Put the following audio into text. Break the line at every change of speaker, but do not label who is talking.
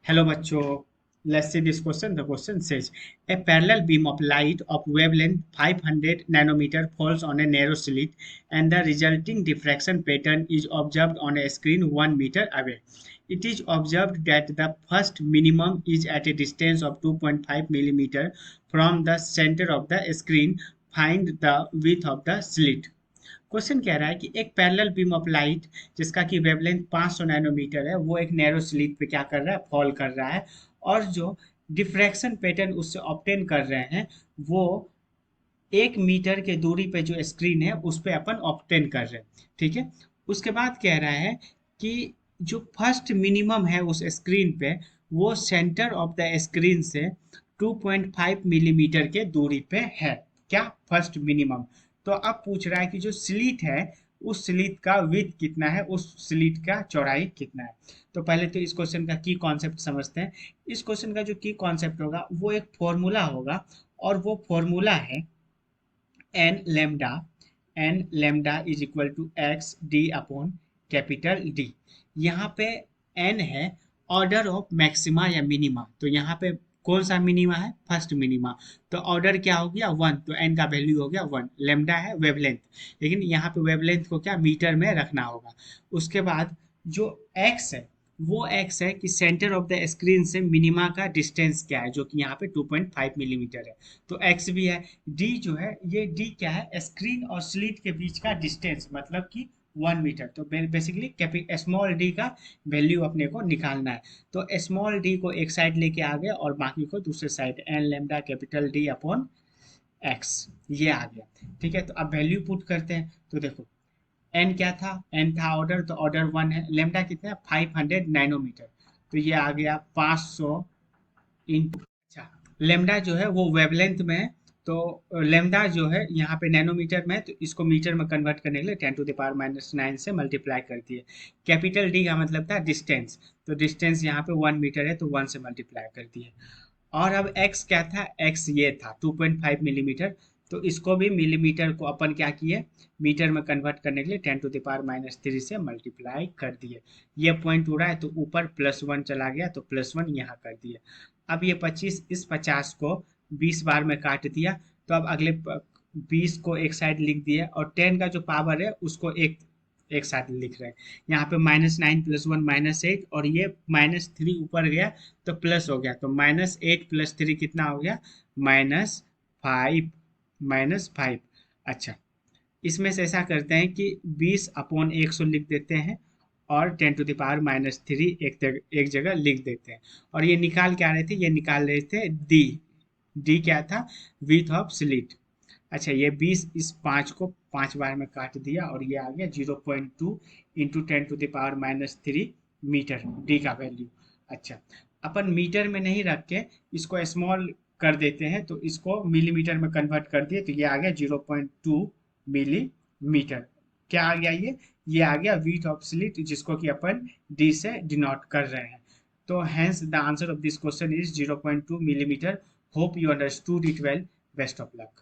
Hello बच्चों, let's see this question. The question says a parallel beam of light of wavelength 500 nanometer falls on a narrow slit and the resulting diffraction pattern is observed on a screen 1 meter away. It is observed that the first minimum is at a distance of 2.5 millimeter from the center of the screen. Find the width of the slit. Question कह रहा है कि एक parallel beam of light जिसका कि wavelength 500 nanometre है वो एक नैरो स्लिट पे क्या कर रहा है, फॉल कर रहा है। और जो डिफ्रैक्शन पैटर्न उससे ऑब्टेन कर रहे हैं वो 1 मीटर के दूरी पे जो स्क्रीन है उस पे अपन ऑब्टेन कर रहे हैं। ठीक है, उसके बाद कह रहा है कि जो फर्स्ट मिनिमम है उस स्क्रीन पे वो सेंटर ऑफ द स्क्रीन से 2.5 मिलीमीटर के दूरी पे है। क्या फर्स्ट मिनिमम। तो अब पूछ रहा है कि जो स्लिट है उस स्लिट का विड्थ कितना है, उस स्लिट का चौड़ाई कितना है। तो पहले तो इस क्वेश्चन का की कॉन्सेप्ट समझते हैं। इस क्वेश्चन का जो की कॉन्सेप्ट होगा वो एक फॉर्मूला होगा और वो फॉर्मूला है n lambda is equal to x d upon capital D. यहाँ पे एन है ऑर्डर ऑफ मैक्सिमा या मिनिमा। तो यहाँ पे कौन सा मिनिमा है, फर्स्ट मिनिमा। तो ऑर्डर क्या हो गया 1, तो एन का वैल्यू हो गया 1। लेमडा है वेवलेंथ, लेकिन यहाँ पे वेवलेंथ को क्या मीटर में रखना होगा। उसके बाद जो एक्स है वो एक्स है कि सेंटर ऑफ द स्क्रीन से मिनिमा का डिस्टेंस क्या है, जो कि यहाँ पे 2.5 मिलीमीटर है। तो एक्स भी है। डी जो है ये डी क्या है, स्क्रीन और स्लिट के बीच का डिस्टेंस मतलब कि 1 मीटर। तो बेसिकली स्मॉल डी का वैल्यू अपने को निकालना है। तो स्मॉल डी को एक साइड लेके आ गया और बाकी को दूसरे side, n lambda capital D upon x, ये आ गया। ठीक है, तो अब वैल्यू पुट करते हैं। तो देखो एन क्या था, एन था ऑर्डर, तो ऑर्डर 1 है। लेमडा कितना है 500 नैनोमीटर, तो ये आ गया 500 इंटू, अच्छा लेमडा जो है वो वेवलेंथ में है। तो लेमडा जो है यहाँ पे नैनोमीटर में है, तो इसको मीटर में कन्वर्ट करने के लिए 10⁻⁹ से मल्टीप्लाई कर दिए। कैपिटल डी का मतलब था डिस्टेंस, तो डिस्टेंस यहाँ पे 1 मीटर है तो 1 से मल्टीप्लाई कर दिए। और अब x क्या था, x ये था 2.5 मिलीमीटर। तो इसको भी मिलीमीटर को अपन क्या किए, मीटर में कन्वर्ट करने के लिए 10⁻³ से मल्टीप्लाई कर दिए। ये पॉइंट हो रहा है तो ऊपर +1 चला गया तो +1 यहाँ कर दिए। अब ये 25, इस 50 को 20 बार में काट दिया। तो अब अगले 20 को एक साइड लिख दिया और 10 का जो पावर है उसको एक एक साथ लिख रहे हैं। यहाँ पे -9 + 1 -8 और ये -3 ऊपर गया तो प्लस हो गया। तो -8 + 3 कितना हो गया, -5, -5। अच्छा, इसमें से ऐसा करते हैं कि 20/100 लिख देते हैं और 10⁻³ एक जगह लिख देते हैं। और ये निकाल क्या रहे थे, ये निकाल रहे थे डी। डी क्या था, विथ ऑफ स्लिट। अच्छा, ये 20 इस 5 को 5 बार में काट दिया और ये आ गया 0.2 इंटू 10⁻³ मीटर, डी का वैल्यू। अच्छा, अपन मीटर में नहीं रख के इसको स्मॉल कर देते हैं, तो इसको मिलीमीटर में कन्वर्ट कर दिए तो ये आ गया 0.2 मिलीमीटर। क्या आ गया ये आ गया वीट ऑफ स्लिट, जिसको कि अपन डी से डिनोट कर रहे हैं। तो hence the answer of this question is 0.2 millimetre. Hope you understood it well. Best of luck.